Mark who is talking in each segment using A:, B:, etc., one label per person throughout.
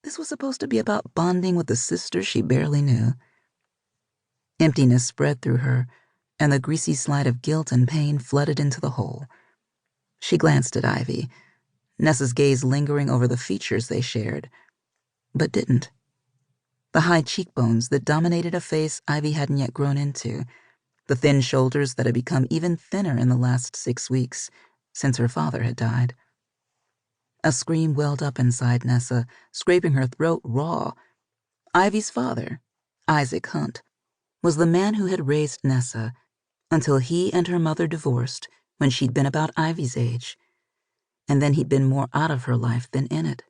A: This was supposed to be about bonding with the sister she barely knew. Emptiness spread through her, and the greasy slide of guilt and pain flooded into the hole. She glanced at Ivy, Nessa's gaze lingering over the features they shared, but didn't. The high cheekbones that dominated a face Ivy hadn't yet grown into, the thin shoulders that had become even thinner in the last 6 weeks, since her father had died. A scream welled up inside Nessa, scraping her throat raw. Ivy's father, Isaac Hunt, was the man who had raised Nessa until he and her mother divorced when she'd been about Ivy's age, and then he'd been more out of her life than in it.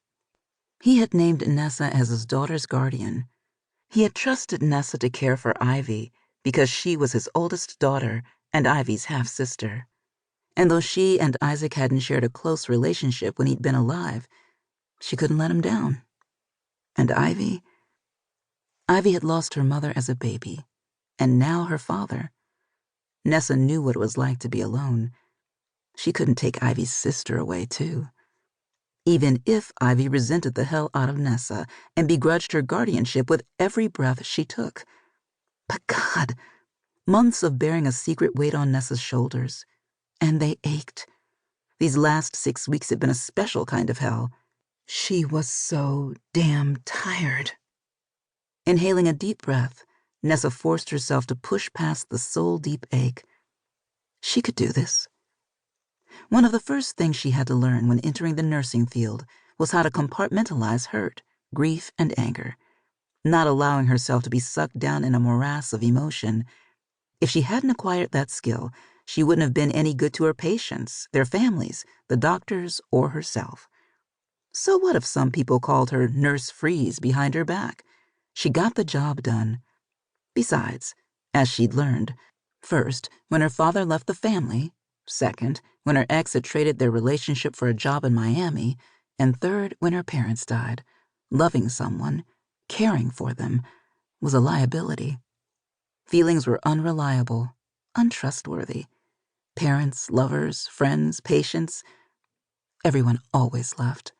A: He had named Nessa as his daughter's guardian. He had trusted Nessa to care for Ivy because she was his oldest daughter and Ivy's half-sister. And though she and Isaac hadn't shared a close relationship when he'd been alive, she couldn't let him down. And Ivy had lost her mother as a baby, and now her father. Nessa knew what it was like to be alone. She couldn't take Ivy's sister away, too. Even if Ivy resented the hell out of Nessa and begrudged her guardianship with every breath she took. But God, months of bearing a secret weighed on Nessa's shoulders, and they ached. These last 6 weeks had been a special kind of hell. She was so damn tired. Inhaling a deep breath, Nessa forced herself to push past the soul-deep ache. She could do this. One of the first things she had to learn when entering the nursing field was how to compartmentalize hurt, grief, and anger, not allowing herself to be sucked down in a morass of emotion. If she hadn't acquired that skill, she wouldn't have been any good to her patients, their families, the doctors, or herself. So what if some people called her Nurse Freeze behind her back? She got the job done. Besides, as she'd learned, first, when her father left the family, second, when her ex had traded their relationship for a job in Miami, and third, when her parents died, loving someone, caring for them, was a liability. Feelings were unreliable, untrustworthy. Parents, lovers, friends, patients, everyone always left.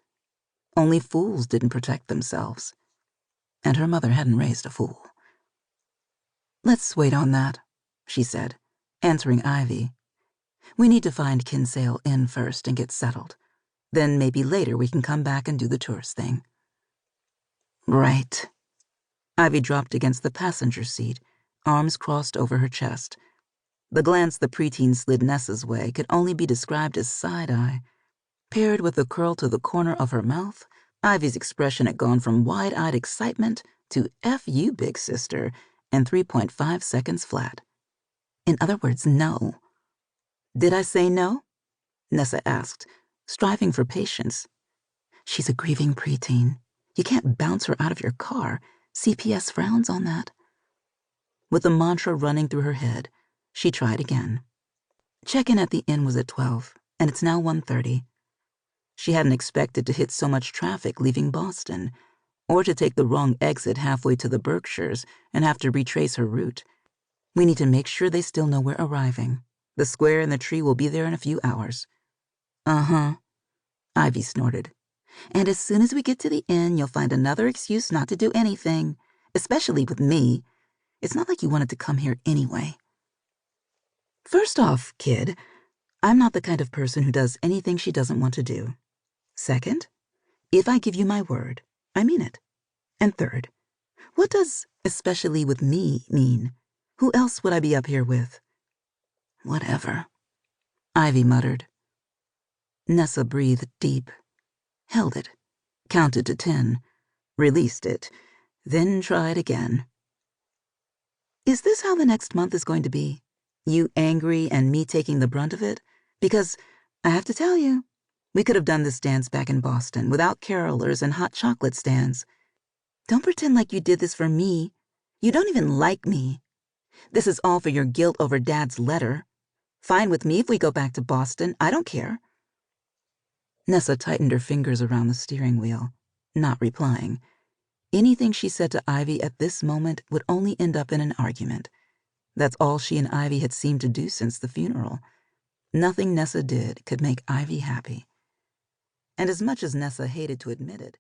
A: Only fools didn't protect themselves. And her mother hadn't raised a fool. "Let's wait on that," she said, answering Ivy. "We need to find Kinsale Inn first and get settled. Then maybe later we can come back and do the tourist thing." Right. Ivy dropped against the passenger seat, arms crossed over her chest. The glance the preteen slid Nessa's way could only be described as side-eye. Paired with a curl to the corner of her mouth, Ivy's expression had gone from wide-eyed excitement to F you, big sister, in 3.5 seconds flat. In other words, no. "Did I say no?" Nessa asked, striving for patience. "She's a grieving preteen. You can't bounce her out of your car. CPS frowns on that." With the mantra running through her head, she tried again. Check-in at the inn was at 12, and it's now 1:30. She hadn't expected to hit so much traffic leaving Boston, or to take the wrong exit halfway to the Berkshires and have to retrace her route. We need to make sure they still know we're arriving. The square and the tree will be there in a few hours. Uh-huh, Ivy snorted. "And as soon as we get to the inn, you'll find another excuse not to do anything, especially with me. It's not like you wanted to come here anyway." "First off, kid, I'm not the kind of person who does anything she doesn't want to do. Second, if I give you my word, I mean it. And third, what does 'especially with me' mean? Who else would I be up here with?" "Whatever," Ivy muttered. Nessa breathed deep, held it, counted to 10, released it, then tried again. "Is this how the next month is going to be? You angry and me taking the brunt of it? Because, I have to tell you, we could have done this dance back in Boston without carolers and hot chocolate stands. Don't pretend like you did this for me. You don't even like me. This is all for your guilt over Dad's letter. Fine with me if we go back to Boston. I don't care." Nessa tightened her fingers around the steering wheel, not replying. Anything she said to Ivy at this moment would only end up in an argument. That's all she and Ivy had seemed to do since the funeral. Nothing Nessa did could make Ivy happy. And as much as Nessa hated to admit it,